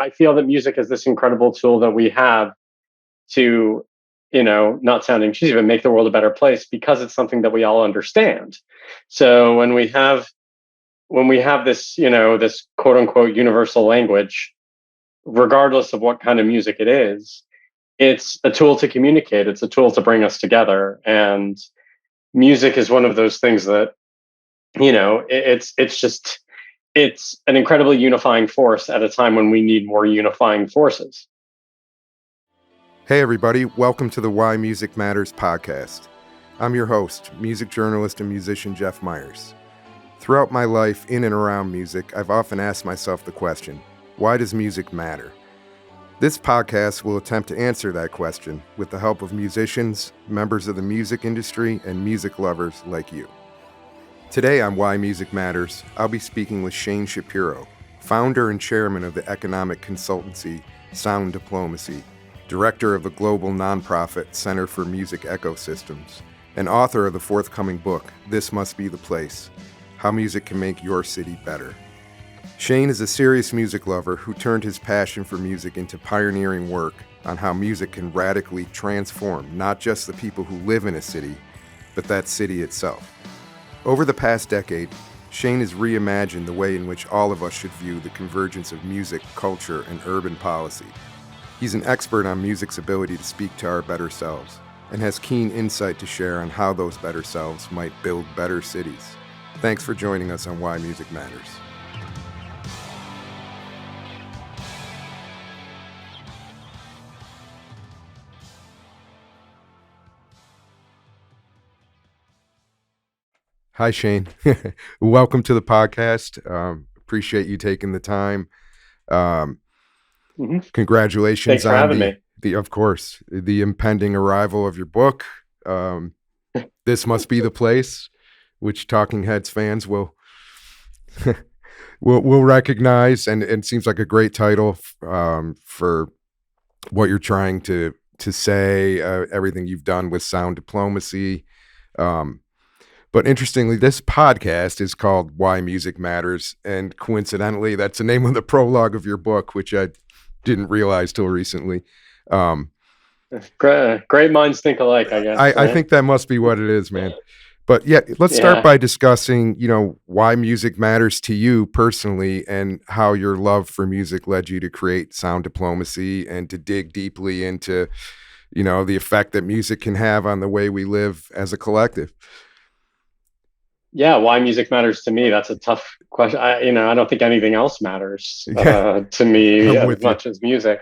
I feel that music is this incredible tool that we have to, not sounding cheesy, but make the world a better place because it's something that we all understand. So when we have this, this quote unquote universal language, regardless of what kind of music it is, it's a tool to communicate. It's a tool to bring us together. And music is one of those things that, it's an incredibly unifying force at a time when we need more unifying forces. Hey everybody, welcome to the Why Music Matters podcast. I'm your host, music journalist and musician Jeff Myers. Throughout my life in and around music, I've often asked myself the question, why does music matter? This podcast will attempt to answer that question with the help of musicians, members of the music industry, and music lovers like you. Today on Why Music Matters, I'll be speaking with Shain Shapiro, founder and chairman of the economic consultancy Sound Diplomacy, director of the global nonprofit Center for Music Ecosystems, and author of the forthcoming book, This Must Be the Place, How Music Can Make Your City Better. Shain is a serious music lover who turned his passion for music into pioneering work on how music can radically transform not just the people who live in a city, but that city itself. Over the past decade, Shain has reimagined the way in which all of us should view the convergence of music, culture, and urban policy. He's an expert on music's ability to speak to our better selves and has keen insight to share on how those better selves might build better cities. Thanks for joining us on Why Music Matters. Hi, Shain. Welcome to the podcast. Appreciate you taking the time. Congratulations. Thanks for having me. Of course, the impending arrival of your book. This Must Be the Place, which Talking Heads fans will recognize, and it seems like a great title for what you're trying to say. Everything you've done with Sound Diplomacy. But interestingly, this podcast is called Why Music Matters, and coincidentally, that's the name of the prologue of your book, which I didn't realize till recently. Great minds think alike, I guess. I think that must be what it is, man. But yeah, let's start by discussing, why music matters to you personally and how your love for music led you to create Sound Diplomacy and to dig deeply into, the effect that music can have on the way we live as a collective. Yeah, why music matters to me. That's a tough question. I don't think anything else matters to me as much as music.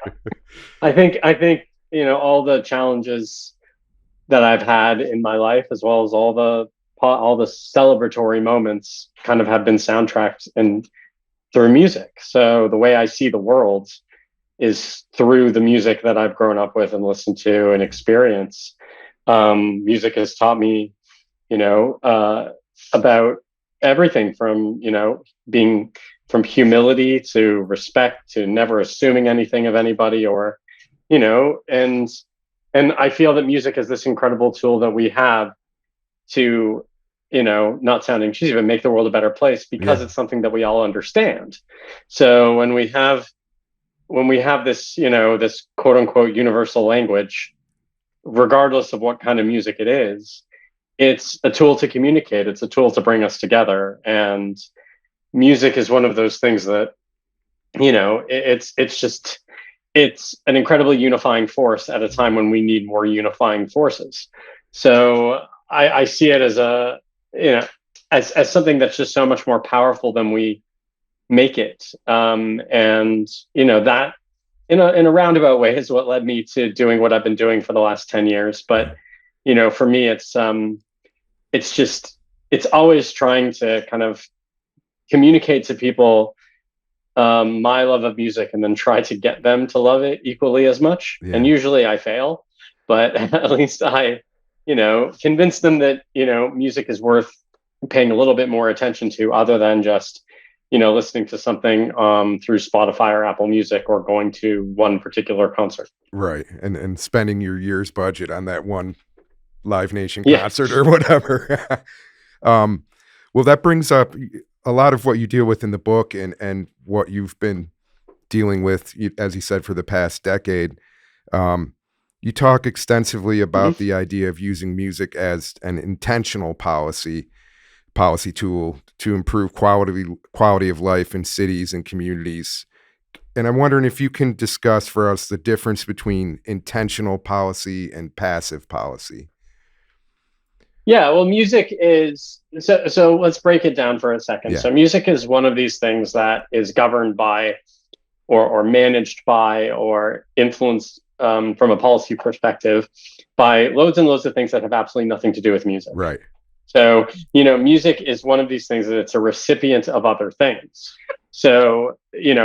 I think all the challenges that I've had in my life, as well as all the celebratory moments, kind of have been soundtracked and through music. So the way I see the world is through the music that I've grown up with and listened to and experienced. Music has taught me, about everything from, being from humility to respect to never assuming anything of anybody or, and I feel that music is this incredible tool that we have to, not sounding cheesy, but make the world a better place because it's something that we all understand. So when we have this, this quote unquote universal language, regardless of what kind of music it is, it's a tool to communicate. It's a tool to bring us together. And music is one of those things that, it's an incredibly unifying force at a time when we need more unifying forces. So I see it as as something that's just so much more powerful than we make it. And that in a roundabout way is what led me to doing what I've been doing for the last 10 years. But for me, it's always trying to kind of communicate to people my love of music and then try to get them to love it equally as much. Yeah. And usually I fail, but at least I, convince them that, music is worth paying a little bit more attention to other than just, listening to something through Spotify or Apple Music or going to one particular concert. Right. And spending your year's budget on that one Live Nation concert or whatever. Well, that brings up a lot of what you deal with in the book and what you've been dealing with, as you said, for the past decade. You talk extensively about the idea of using music as an intentional policy tool to improve quality of life in cities and communities. And I'm wondering if you can discuss for us the difference between intentional policy and passive policy. Yeah, well, music is so let's break it down for a second. Yeah. So music is one of these things that is governed by or managed by or influenced from a policy perspective by loads and loads of things that have absolutely nothing to do with music. Right. So, music is one of these things that it's a recipient of other things. So,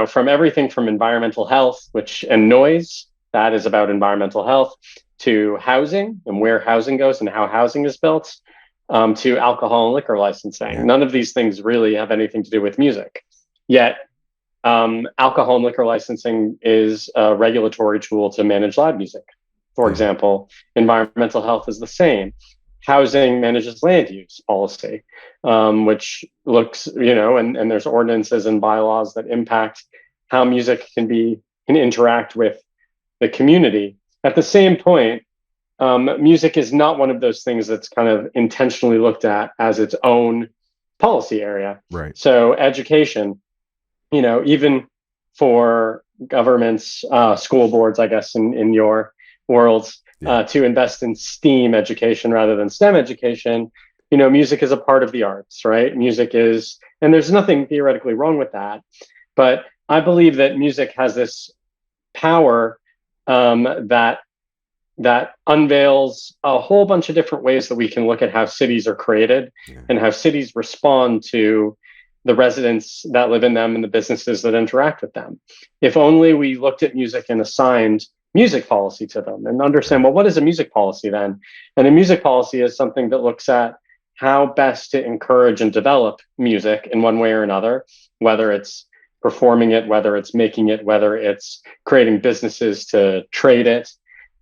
from everything from environmental health, and noise, that is about environmental health, to housing and where housing goes and how housing is built, to alcohol and liquor licensing. Yeah. None of these things really have anything to do with music. Yet, alcohol and liquor licensing is a regulatory tool to manage loud music. For example, environmental health is the same. Housing manages land use policy, which looks, and there's ordinances and bylaws that impact how music can interact with the community. At the same point, music is not one of those things that's kind of intentionally looked at as its own policy area. Right. So education, even for governments, school boards, I guess, in your worlds, to invest in STEAM education rather than STEM education, music is a part of the arts, right? Music is, and there's nothing theoretically wrong with that. But I believe that music has this power that unveils a whole bunch of different ways that we can look at how cities are created and how cities respond to the residents that live in them and the businesses that interact with them. If only we looked at music and assigned music policy to them and understand, well, what is a music policy then? And a music policy is something that looks at how best to encourage and develop music in one way or another, whether it's performing it, whether it's making it, whether it's creating businesses to trade it,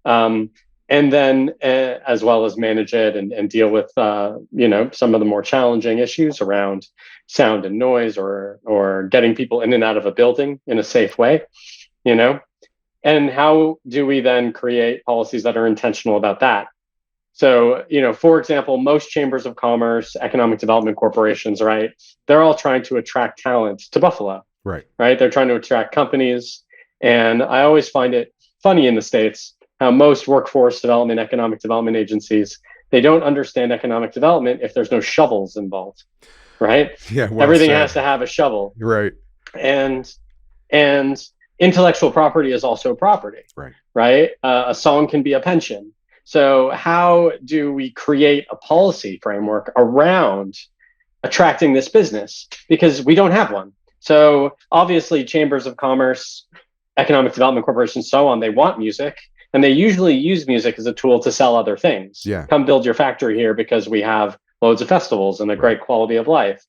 and then as well as manage it and deal with some of the more challenging issues around sound and noise or getting people in and out of a building in a safe way, and how do we then create policies that are intentional about that? So, for example, most chambers of commerce, economic development corporations, right, they're all trying to attract talent to Buffalo. Right. They're trying to attract companies. And I always find it funny in the States how most workforce development, economic development agencies, they don't understand economic development if there's no shovels involved, right? Yeah, well everything said. has to have a shovel. Right. And intellectual property is also property, right? A song can be a pension. So how do we create a policy framework around attracting this business? Because we don't have one. So obviously chambers of commerce, economic development corporations, so on, they want music. And they usually use music as a tool to sell other things. Yeah. Come build your factory here because we have loads of festivals and a great quality of life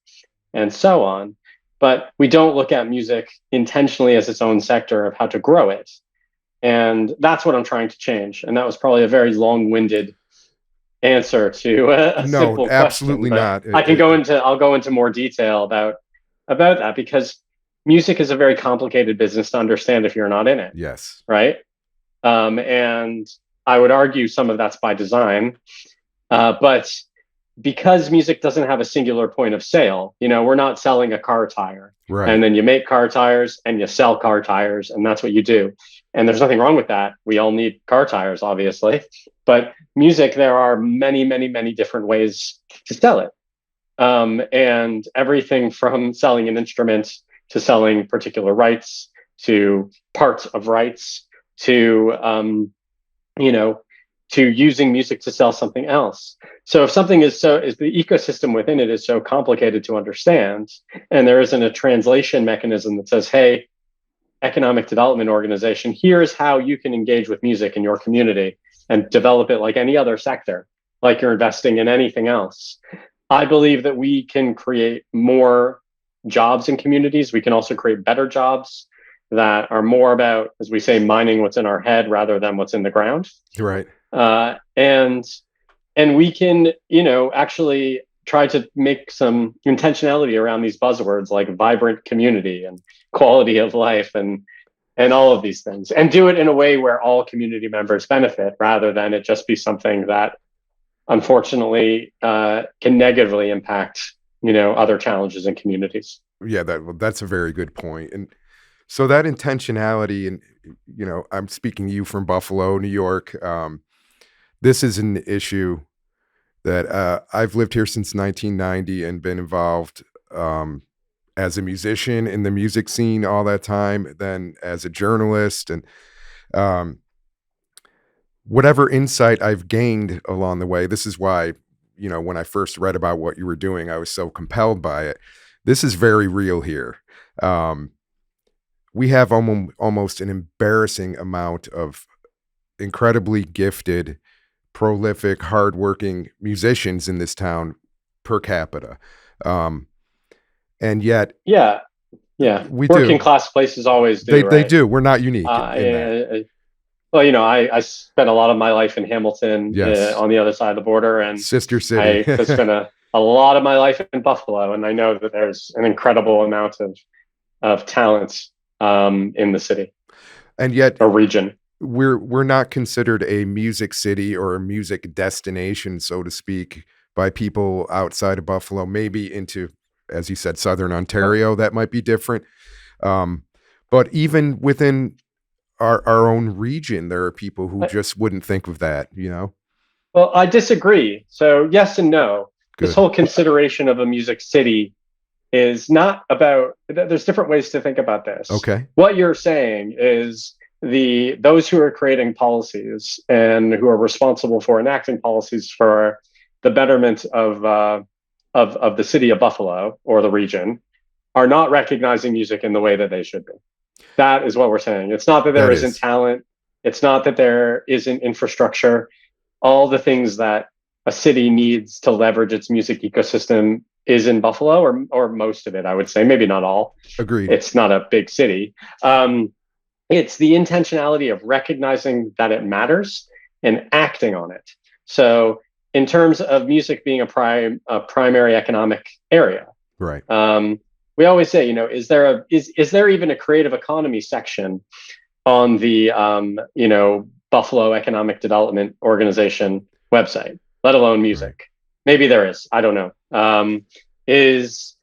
and so on. But we don't look at music intentionally as its own sector of how to grow it. And that's what I'm trying to change. And that was probably a very long-winded answer to a simple question. No, absolutely not. I'll go into more detail about that because music is a very complicated business to understand if you're not in it. Yes. Right. And I would argue some of that's by design, but because music doesn't have a singular point of sale, we're not selling a car tire, right? And then you make car tires and you sell car tires, and that's what you do. And there's nothing wrong with that. We all need car tires, obviously, but music, there are many, many, many different ways to sell it, and everything from selling an instrument to selling particular rights to parts of rights to to using music to sell something else. So if something is the ecosystem within it is so complicated to understand, and there isn't a translation mechanism that says, hey, economic development organization, here's how you can engage with music in your community and develop it like any other sector, like you're investing in anything else. I believe that we can create more jobs in communities. We can also create better jobs that are more about, as we say, mining what's in our head rather than what's in the ground. Right. And we can, actually try to make some intentionality around these buzzwords like vibrant community and quality of life and and all of these things, and do it in a way where all community members benefit, rather than it just be something that unfortunately can negatively impact other challenges in communities. Yeah, that's a very good point. And so that intentionality, and I'm speaking to you from Buffalo, New York. This is an issue that I've lived here since 1990 and been involved as a musician in the music scene all that time, then as a journalist, and um, whatever insight I've gained along the way. This is why, when I first read about what you were doing, I was so compelled by it. This is very real here. Um, we have almost an embarrassing amount of incredibly gifted, prolific, hardworking musicians in this town per capita. Um, and yet, Yeah, yeah. we Working do. class places always They do, right? do. We're not unique in that. Well, I spent a lot of my life in Hamilton, Yes. on the other side of the border, and Sister city. I spent a lot of my life in Buffalo, and I know that there's an incredible amount of talent in the city And yet, or region. we're not considered a music city or a music destination, so to speak, by people outside of Buffalo. Maybe into, as you said, Southern Ontario, that might be different. Um, but even within our own region, there are people who just wouldn't think of that, Well, I disagree. So yes and no. This Good. whole consideration of a music city is not about. There's different ways to think about this. Okay. What you're saying is those who are creating policies and who are responsible for enacting policies for the betterment of the city of Buffalo or the region are not recognizing music in the way that they should be. That is what we're saying. It's not that there isn't talent. It's not that there isn't infrastructure. All the things that a city needs to leverage its music ecosystem is in Buffalo, or most of it, I would say. Maybe not all. Agreed. It's not a big city. It's the intentionality of recognizing that it matters and acting on it. So, in terms of music being a primary economic area, Right. We always say, is there even a creative economy section on the Buffalo Economic Development Organization website, let alone music? Right. Maybe there is. I don't know. Is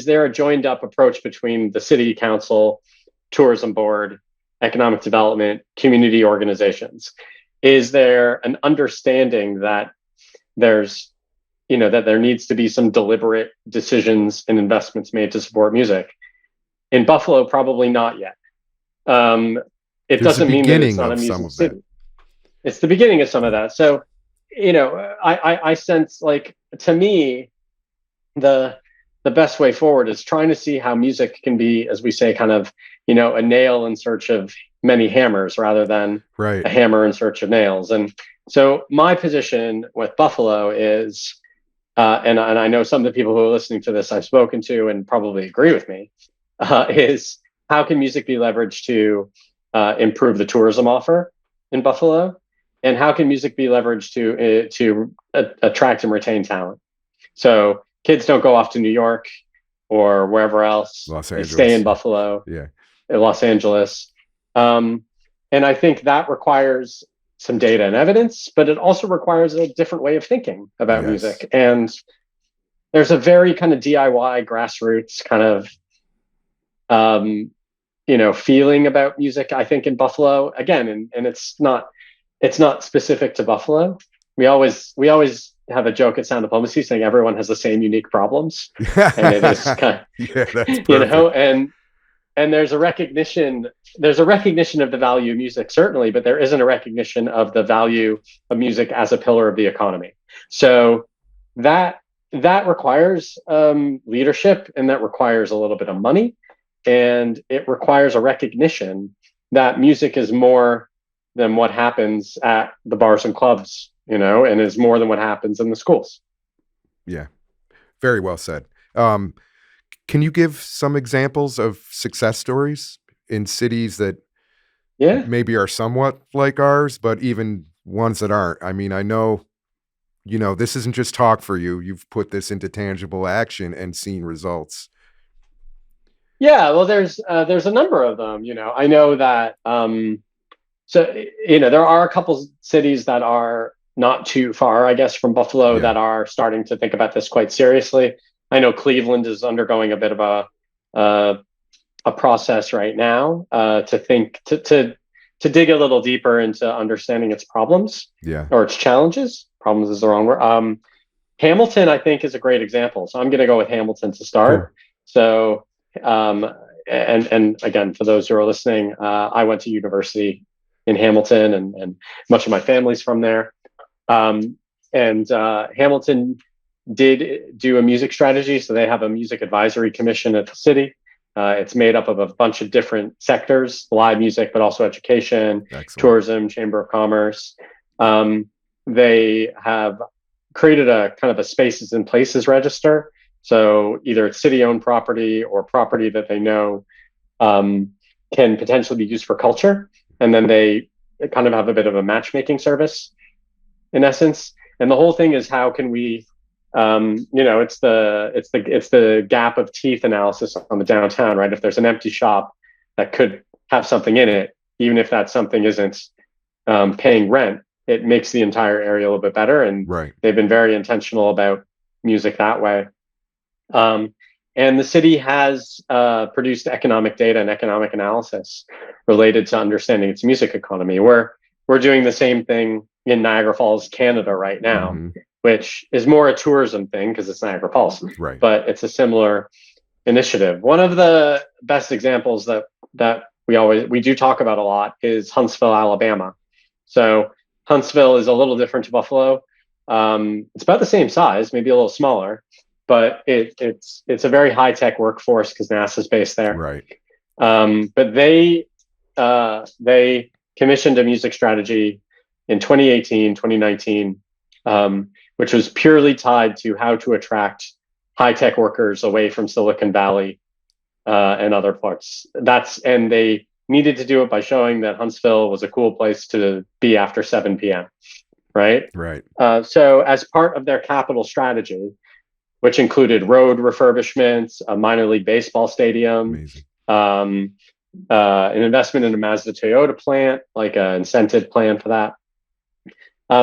there a joined up approach between the city council, tourism board, economic development, community organizations? Is there an understanding that that there needs to be some deliberate decisions and investments made to support music? In Buffalo, probably not yet. It doesn't mean that it's not a music city. It's the beginning of some of that. So, I sense, like, to me, the best way forward is trying to see how music can be, as we say, kind of, a nail in search of many hammers rather than a hammer in search of nails. And so my position with Buffalo is, and I know some of the people who are listening to this I've spoken to and probably agree with me, is how can music be leveraged to improve the tourism offer in Buffalo? And how can music be leveraged to attract and retain talent? So kids don't go off to New York or wherever else. They stay in Buffalo, in Los Angeles. And I think that requires some data and evidence, but it also requires a different way of thinking about music. And there's a very kind of DIY, grassroots kind of, feeling about music, I think, in Buffalo. Again, and it's not specific to Buffalo. We always have a joke at Sound Diplomacy saying everyone has the same unique problems, and it is kind of, that's perfect. And there's a recognition of the value of music, certainly, but there isn't a recognition of the value of music as a pillar of the economy. So that requires leadership, and that requires a little bit of money, and it requires a recognition that music is more than what happens at the bars and clubs, and is more than what happens in the schools. Yeah, very well said. Can you give some examples of success stories in cities that maybe are somewhat like ours, but even ones that aren't? I mean, I know, this isn't just talk for you. You've put this into tangible action and seen results. Yeah, well, there's a number of them. I know that so there are a couple cities that are not too far, I guess, from Buffalo Yeah. that are starting to think about this quite seriously. I know Cleveland is undergoing a bit of uh, a process right now to think to dig a little deeper into understanding its problems Yeah. or its challenges. Problems is the wrong word. Hamilton, I think, is a great example. So I'm going to go with Hamilton to Cool. start. So, um, and again, for those who are listening, I went to university in Hamilton, and much of my family's from there. Um, and Hamilton did do a music strategy, so they have a music advisory commission at the city. It's made up of a bunch of different sectors: live music, but also education, Excellent. tourism, chamber of commerce. Um, they have created a kind of a spaces and places register. So either it's city-owned property or property that they know um, can potentially be used for culture, and then they kind of have a bit of a matchmaking service in essence. And the whole thing is how can we, it's the gap of teeth analysis on the downtown, right? If there's an empty shop that could have something in it, even if that something isn't paying rent, it makes the entire area a little bit better. And Right. they've been very intentional about music that way. Um, and the city has produced economic data and economic analysis related to understanding its music economy. We're doing the same thing in Niagara Falls, Canada, right now, Hmm. which is more a tourism thing because it's Niagara Falls, Right. but it's a similar initiative. One of the best examples that we do talk about a lot is Huntsville, Alabama. So Huntsville is a little different to Buffalo. It's about the same size, maybe a little smaller, but it's a very high tech workforce because NASA's based there. Right. But they commissioned a music strategy in 2018, 2019, which was purely tied to how to attract high tech workers away from Silicon Valley and other parts. And they needed to do it by showing that Huntsville was a cool place to be after 7 p.m. Right. Right. So as part of their capital strategy, which included road refurbishments, a minor league baseball stadium, Amazing. um, an investment in a Mazda Toyota plant, like an incentive plan for that.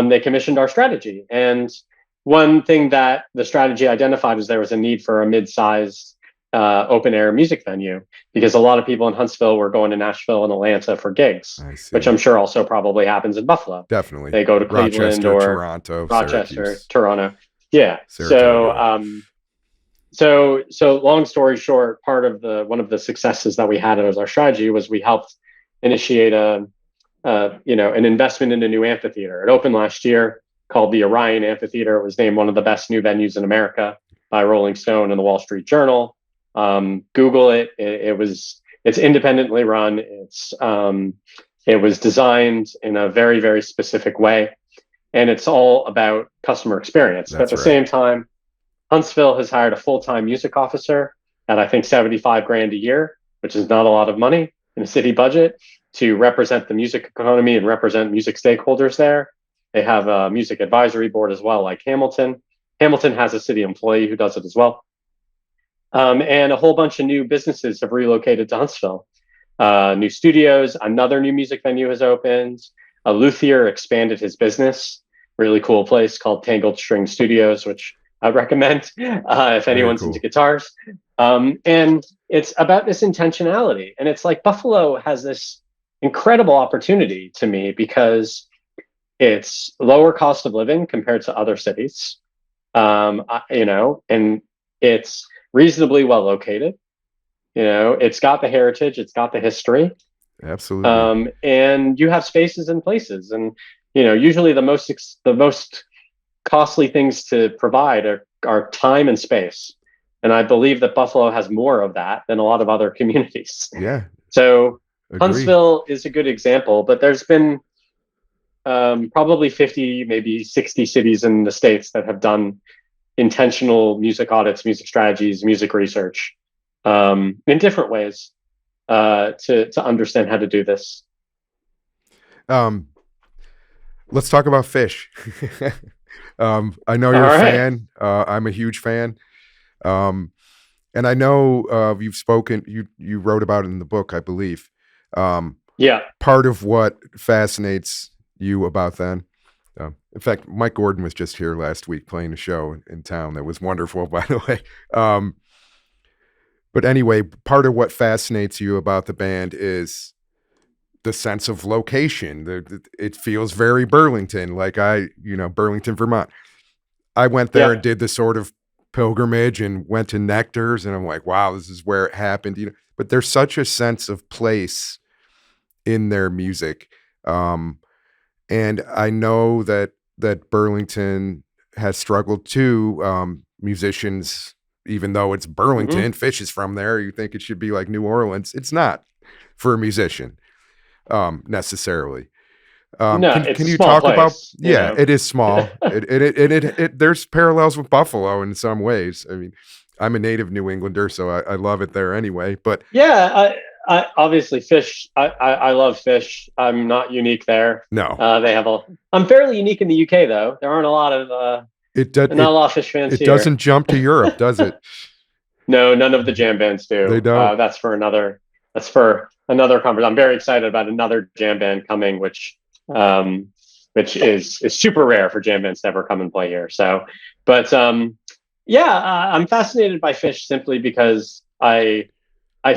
They commissioned our strategy. And one thing that the strategy identified was there was a need for a mid-sized open air music venue because a lot of people in Huntsville were going to Nashville and Atlanta for gigs, I which see. I'm sure also probably happens in Buffalo. Definitely. They go to Cleveland Rochester, or Toronto, Rochester, Syracuse, Toronto. Yeah. So Saratoga. so long story short, part of the one of the successes that we had as our strategy was we helped initiate an investment in a new amphitheater. It opened last year called the Orion Amphitheater. It was named one of the best new venues in America by Rolling Stone and the Wall Street Journal. Google it. It's independently run. It was designed in a very, very specific way, and it's all about customer experience. But at That's the right. same time, Huntsville has hired a full-time music officer at I think 75 grand a year, which is not a lot of money in a city budget to represent the music economy and represent music stakeholders there. They have a music advisory board as well, like Hamilton. Hamilton has a city employee who does it as well. And a whole bunch of new businesses have relocated to Huntsville. New studios, another new music venue has opened. A luthier expanded his business. Really cool place called Tangled String Studios, which I recommend if Very anyone's into cool. guitars. And it's about this intentionality. And it's like Buffalo has this incredible opportunity to me because it's lower cost of living compared to other cities, and it's reasonably well located. It's got the heritage, it's got the history, Absolutely. and you have spaces and places. And usually the most costly things to provide are time and space. And I believe that Buffalo has more of that than a lot of other communities. Yeah. So Agree. Huntsville is a good example, but there's been probably 50, maybe 60 cities in the States that have done intentional music audits, music strategies, music research in different ways to understand how to do this. Um, let's talk about fish. I know All you're a right. fan. I'm a huge fan. Um, And I know you've spoken, you wrote about it in the book, I believe. Um, Yeah. Part of what fascinates you about them. In fact, Mike Gordon was just here last week playing a show in town that was wonderful, by the way. But anyway, part of what fascinates you about the band is the sense of location. It feels very Burlington, like Burlington, Vermont. I went there Yeah. and did the sort of pilgrimage and went to Nectar's, and I'm like, wow, this is where it happened. But there's such a sense of place in their music. And I know that Burlington has struggled too. Musicians, even though it's Hmm. Burlington, Fish is from there. You think it should be like New Orleans. It's not for a musician, necessarily. No, Can it's a you small talk about? place, you Yeah, know. it is small. It there's parallels with Buffalo in some ways. I mean, I'm a native New Englander, so I love it there anyway. But Yeah, I obviously fish. I love fish. I'm not unique there. no, They have a. I'm fairly unique in the UK though. There aren't a lot of it does not a lot of fish fans it here. doesn't jump to Europe, does it? No, none of the jam bands They do. don't. That's for another. That's for another conference. I'm very excited about another jam band coming, um, which is super rare for jam bands to ever come and play here. So, but yeah, I'm fascinated by fish simply because I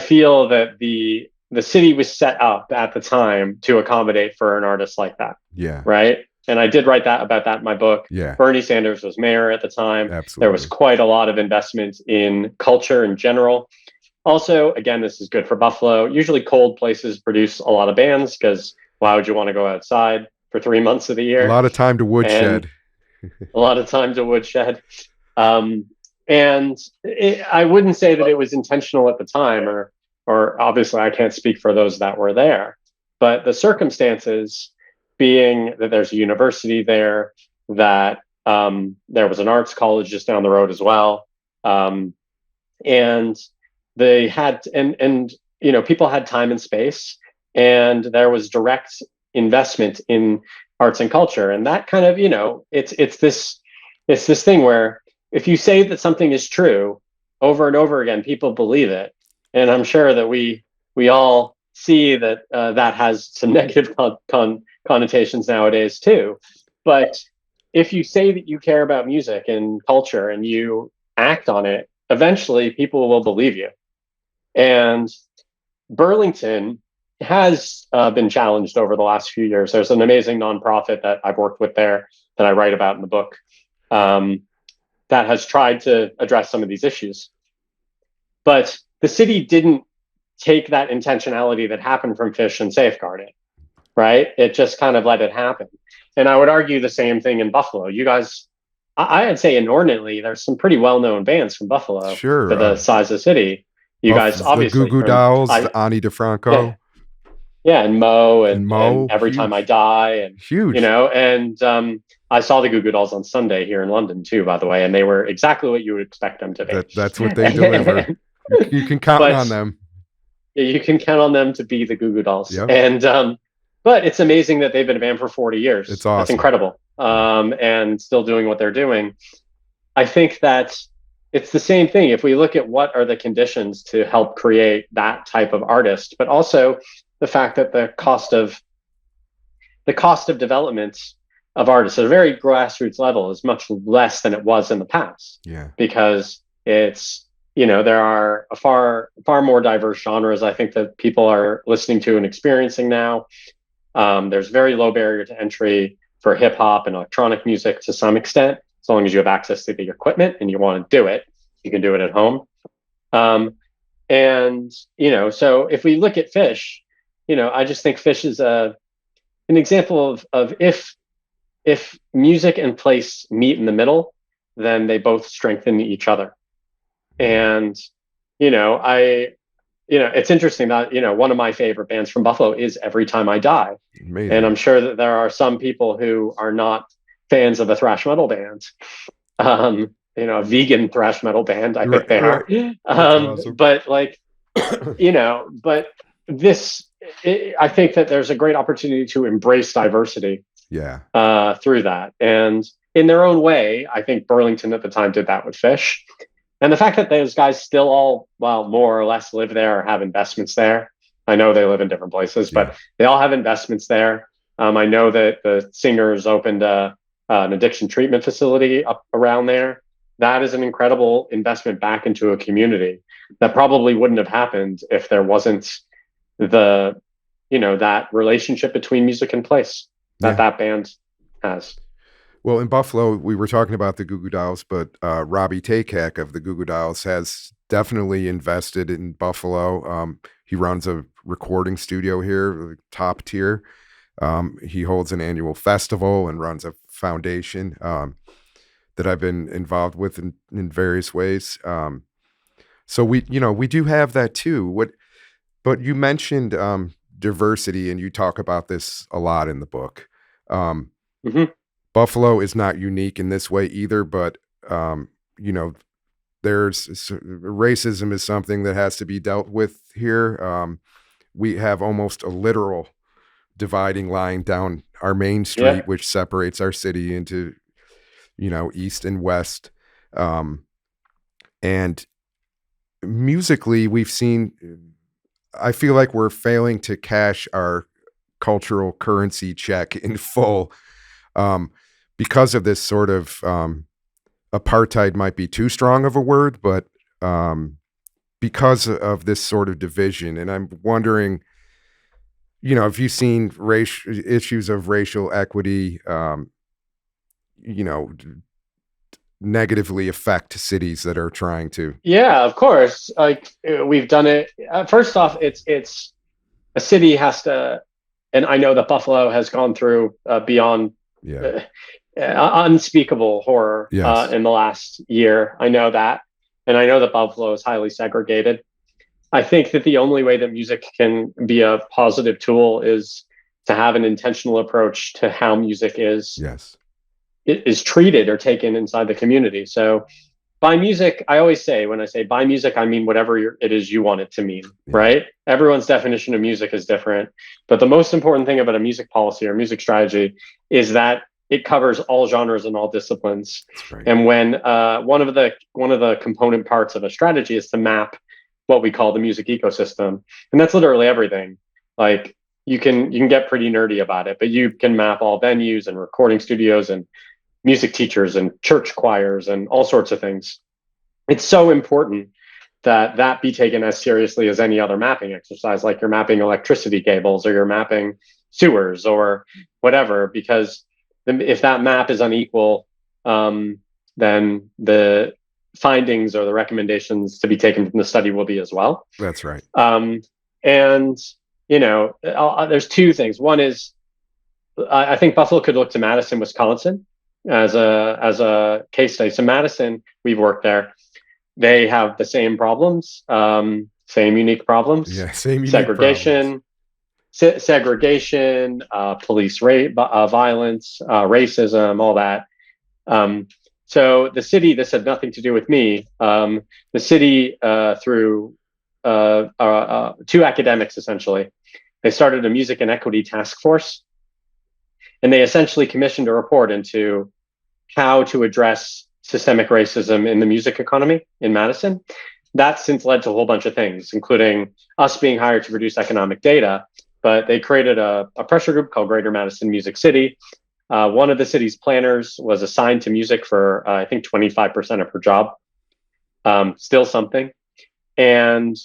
feel that the city was set up at the time to accommodate for an artist like that, Yeah, right? And I did write that about that in my book. yeah, Bernie Sanders was mayor at the time. There was absolutely. quite a lot of investment in culture in general. Also, again, this is good for Buffalo. Usually, cold places produce a lot of bands because why would you want to go outside for 3 months of the A year? lot of time to And woodshed. a lot of time to woodshed. Um, and I wouldn't say that it was intentional at the time, or obviously I can't speak for those that were there, but the circumstances being that there's a university there, that there was an arts college just down the road as well, and they had and people had time and space, and there was direct investment in arts and culture, and that kind of it's this thing where if you say that something is true over and over again, people believe it. And I'm sure that we all see that that has some negative connotations nowadays too. But if you say that you care about music and culture and you act on it, eventually people will believe you. And Burlington has been challenged over the last few years. There's an amazing nonprofit that I've worked with there that I write about in the book, um, that has tried to address some of these issues. But the city didn't take that intentionality that happened from Fish and safeguard it, right? It just kind of let it happen. And I would argue the same thing in Buffalo. You guys, I'd say inordinately, there's some pretty well known bands from Buffalo for Sure. the size of the city. You guys, The Goo obviously, Goo from Dolls, I, the Ani yeah, DeFranco, yeah, and Mo and and Mo, Every Time I huge, Die, and huge. and I saw the Goo Goo Dolls on Sunday here in London too, by the way, and they were exactly what you would expect them to That's what they deliver. be. You can count on But them. you can count on them to be the Goo Goo Dolls. Yep. And but it's amazing that they've been a band for 40 It's years. That's awesome. incredible. Yeah. And still doing what they're doing. I think that it's the same thing. If we look at what are the conditions to help create that type of artist, but also the fact that the cost of development of artists at a very grassroots level is much less than it was in the past, Yeah. because there are a far more diverse genres I think that people are listening to and experiencing now. There's very low barrier to entry for hip hop and electronic music to some extent, as long as you have access to the equipment and you want to do it, you can do it at home. And so if we look at Fish, I just think Fish is an example of if music and place meet in the middle, then they both strengthen each other. And I it's interesting that one of my favorite bands from Buffalo is Every Time I Die, and Amazing. I'm sure that there are some people who are not fans of a thrash metal band, a vegan thrash metal band. I think Right. they Right. are, That's awesome. but like but this, I think that there's a great opportunity to embrace diversity Yeah. through that, and in their own way, I think Burlington at the time did that with Fish. And the fact that those guys still all, well, more or less live there or have investments there. I know they live in different places, Yeah. but they all have investments there. I know that the singers opened an addiction treatment facility up around there. That is an incredible investment back into a community that probably wouldn't have happened if there wasn't the, that relationship between music and place that Yeah. that band has. Well, in Buffalo, we were talking about the Goo Goo Dolls, but Robbie Takak of the Goo Goo Dolls has definitely invested in Buffalo. He runs a recording studio here, like, top tier. He holds an annual festival and runs a foundation that I've been involved with in various ways. So we do have that too. But you mentioned diversity, and you talk about this a lot in the book. Um, Hmm. Buffalo is not unique in this way either, but you know, racism is something that has to be dealt with here. We have almost a literal dividing line down our main Yeah. street, which separates our city into, east and west. And musically, we've seen, I feel like we're failing to cash our cultural currency check in full, um, because of this sort of, apartheid might be too strong of a word, but because of this sort of division. And I'm wondering, if you've seen issues of racial equity, you know, negatively affect cities that are trying to. Yeah, of course. Like we've done it. First off, it's a city has to, and I know that Buffalo has gone through beyond Yeah. uh, unspeakable horror Yes. in the last year. I know that, and I know that Buffalo is highly segregated. I think that the only way that music can be a positive tool is to have an intentional approach to how music Yes. is treated or taken inside the community. So by music, I always say, when I say by music, I mean whatever it is you want it to mean, Yeah. right? Everyone's definition of music is different. But the most important thing about a music policy or music strategy is that it covers all genres and all disciplines. That's right. And when one of the component parts of a strategy is to map what we call the music ecosystem, and that's literally everything. Like you can get pretty nerdy about it, but you can map all venues and recording studios and music teachers and church choirs and all sorts of things. It's so important that that be taken as seriously as any other mapping exercise, like you're mapping electricity cables or you're mapping sewers or whatever, because if that map is unequal, then the findings or the recommendations to be taken from the study will be as well. That's right. And, there's two things. One is I think Buffalo could look to Madison, Wisconsin, as a case study. So Madison, we've worked there. They have the same problems, same unique problems: Yeah. Same unique segregation, police rape, violence, racism, all that. So the city, this had nothing to do with me. The city, through two academics, essentially, they started a music and equity task force, and they essentially commissioned a report into how to address systemic racism in the music economy in Madison. That since led to a whole bunch of things, including us being hired to produce economic data. But they created a pressure group called Greater Madison Music City. One of the city's planners was assigned to music for, I think, 25% of her job. Still something. And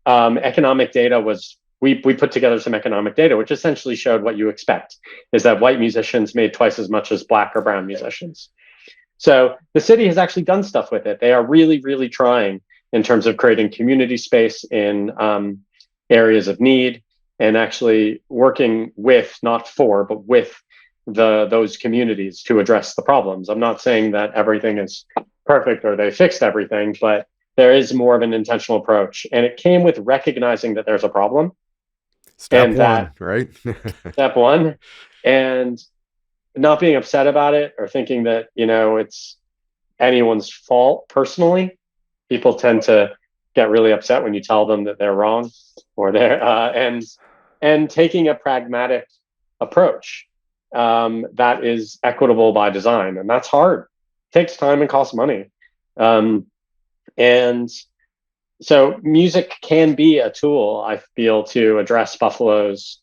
economic data was, we put together some economic data, which essentially showed what you expect, is that white musicians made twice as much as black or brown musicians. So the city has actually done stuff with it. They are really, really trying in terms of creating community space in areas of need, and actually working with, not for, but with those communities to address the problems. I'm not saying that everything is perfect or they fixed everything, but there is more of an intentional approach. And it came with recognizing that there's a problem. Step And one, that right? step one, and not being upset about it or thinking that, it's anyone's fault personally. People tend to get really upset when you tell them that they're wrong, or they're and taking a pragmatic approach that is equitable by design, and that's hard. It takes time and costs money. And so music can be a tool, I feel, to address Buffalo's,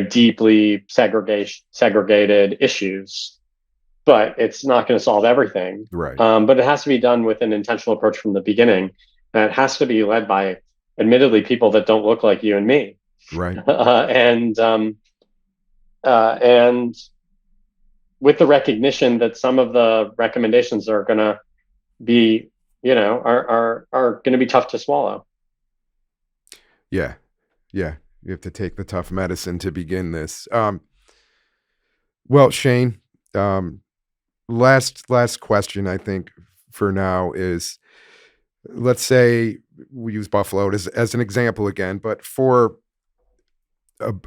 deeply segregated issues, but it's not going to solve everything. Right. But it has to be done with an intentional approach from the beginning. And it has to be led by, admittedly, people that don't look like you and me. Right. And with the recognition that some of the recommendations are going to be, are going to be tough to swallow. Yeah. Yeah. You have to take the tough medicine to begin this. Well, Shain, um, last question, I think, for now is, let's say we use Buffalo as an example again, but for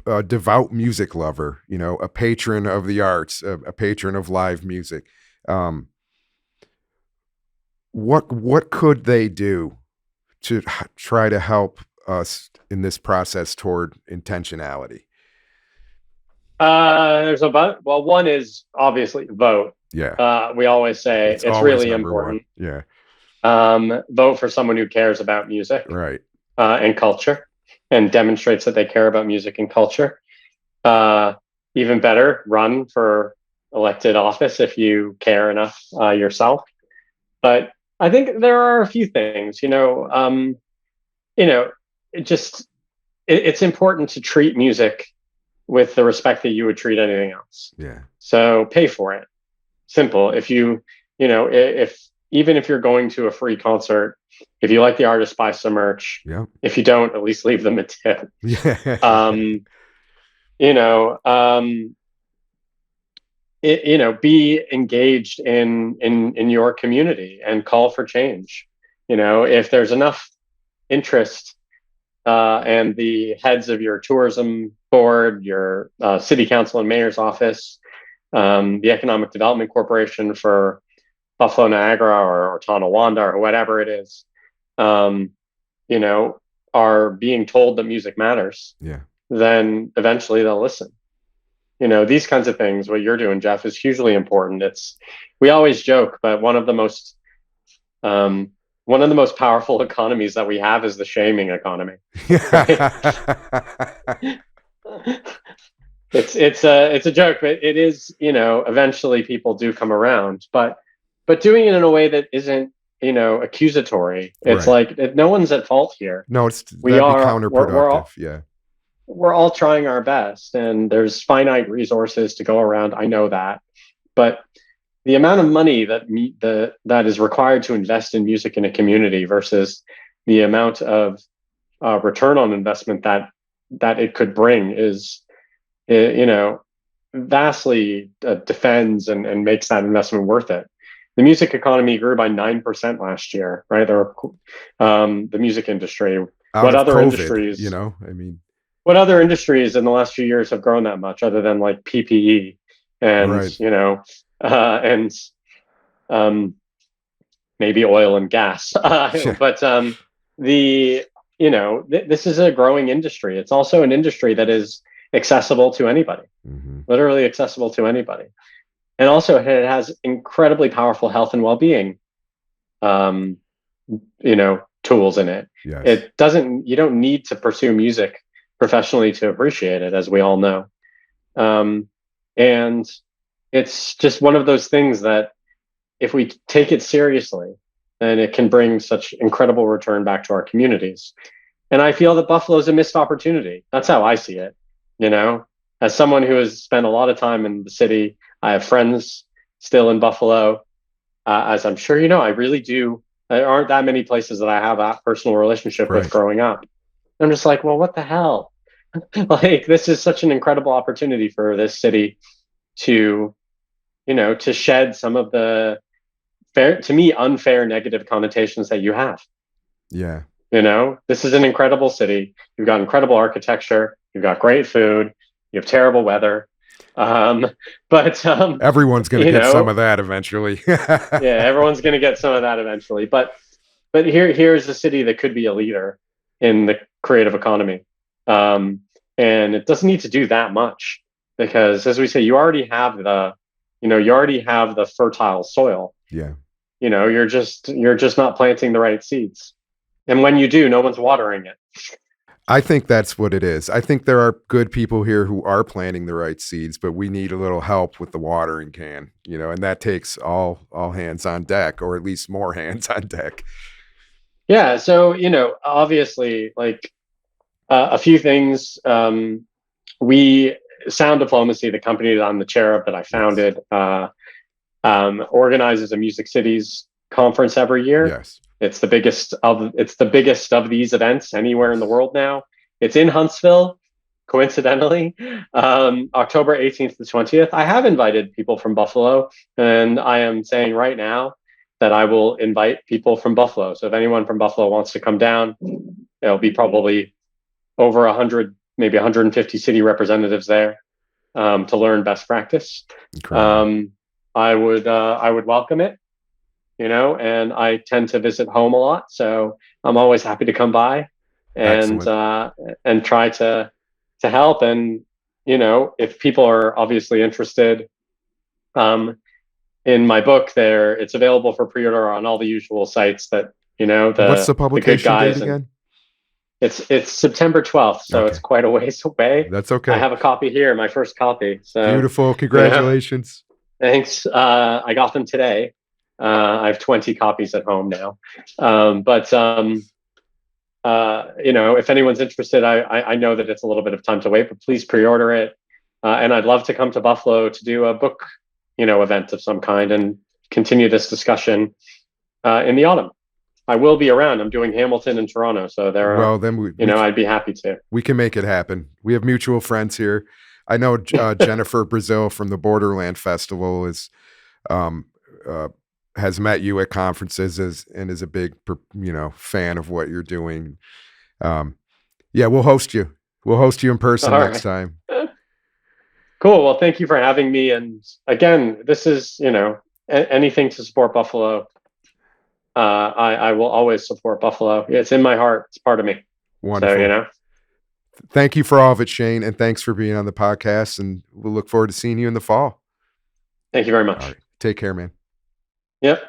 a devout music lover, a patron of the arts, a patron of live music, um, what could they do to try to help us in this process toward intentionality? There's a but. Well, one is obviously vote. Yeah, We always say it's it's always really number one. important. Yeah, Vote for someone who cares about music right. and culture, and demonstrates that they care about music and culture. Uh, Even better, run for elected office if you care enough yourself. But I think there are a few things. You know, it just it's important to treat music with the respect that you would treat anything else. Yeah, So pay for it. Simple. If if even if you're going to a free concert, if you like the artist, buy some merch. yeah, If you don't, at least leave them a tip. yeah, Um, you know, be engaged in your community and call for change. If there's enough interest, and the heads of your tourism board, your city council and mayor's office, the Economic Development Corporation for Buffalo Niagara or Tonawanda or whatever it is, um, you know, are being told that music matters, yeah. then eventually they'll listen. These kinds of things, what you're doing, Jeff, is hugely important. We always joke, but um, one of the most powerful economies that we have is the shaming economy. Right? It's a joke, but it is. Eventually people do come around, but doing it in a way that isn't accusatory. It's Right. like no one's at fault here. No, We that'd be are counterproductive. Yeah. we're all trying our best, and there's finite resources to go around. I know that, but the amount of money that is required to invest in music in a community versus the amount of return on investment that it could bring is, vastly defends and makes that investment worth it. The music economy grew by 9% last year, right? The music industry. Out What of other COVID, industries? I mean, What other industries in the last few years have grown that much, other than like PPE and right. and um, maybe oil and gas? Yeah. But this is a growing industry. It's also an industry that is accessible to anybody, Hmm. literally accessible to anybody. And also it has incredibly powerful health and well-being, um, tools in it. Yes. You don't need to pursue music professionally to appreciate it, as we all know. And it's just one of those things that if we take it seriously, then it can bring such incredible return back to our communities. And I feel that Buffalo is a missed opportunity. That's how I see it. As someone who has spent a lot of time in the city, I have friends still in Buffalo. As I'm sure you know, I really do. There aren't that many places that I have a personal relationship with Right. growing up. I'm just like, well, what the hell? Like, this is such an incredible opportunity for this city to, to shed some of the to me, unfair negative connotations that you have. Yeah. This is an incredible city. You've got incredible architecture. You've got great food. You have terrible weather. Um, but Everyone's going to you get some know, of that eventually. yeah, everyone's going to get some of that eventually. But here's a city that could be a leader in the creative economy, and it doesn't need to do that much because, as we say, you already have the fertile soil. Yeah. you're just not planting the right seeds. And when you do, no one's watering it. I think that's what it is. I think there are good people here who are planting the right seeds, but we need a little help with the watering can, and that takes all hands on deck, or at least more hands on deck. Yeah. So, obviously, like a few things. We Sound Diplomacy, the company that I'm the chair of, that I Yes. founded, organizes a Music Cities conference every year. Yes. It's the biggest of these events anywhere in the world now. It's in Huntsville, coincidentally, October 18th to 20th. I have invited people from Buffalo, and I am saying right now that I will invite people from Buffalo. So if anyone from Buffalo wants to come down, there'll be probably over 100, maybe 150 city representatives there, to learn best practice. Incredible. I would welcome it, and I tend to visit home a lot, so I'm always happy to come by and Excellent. try to help. And if people are obviously interested, um, in my book, there it's available for pre-order on all the usual sites that What's the the good publication date guys. And again? it's September 12th, so it's Okay. quite a ways away. That's I okay. have a copy here, my first copy. So Beautiful. yeah, Congratulations. thanks. I got them today. I have 20 copies at home now. But if anyone's interested, I know that it's a little bit of time to wait, but please pre-order it. And I'd love to come to Buffalo to do a book, event of some kind and continue this discussion in the autumn. I will be around. I'm doing Hamilton and Toronto, so there are, Well, then I'd be happy to. we can make it happen. We have mutual friends here. I know Jennifer Brazil from the Borderland Festival um, uh, has met you at conferences and is a big fan of what you're doing. Um, yeah, we'll host you. We'll host you in person All next right. time. Cool. Well, thank you for having me. And again, this is, anything to support Buffalo. I will always support Buffalo. It's in my heart. It's part of me. So, Wonderful. Thank you for all of it, Shane, and thanks for being on the podcast. And we'll look forward to seeing you in the fall. thank you very All right. much. Take care, man. Yep.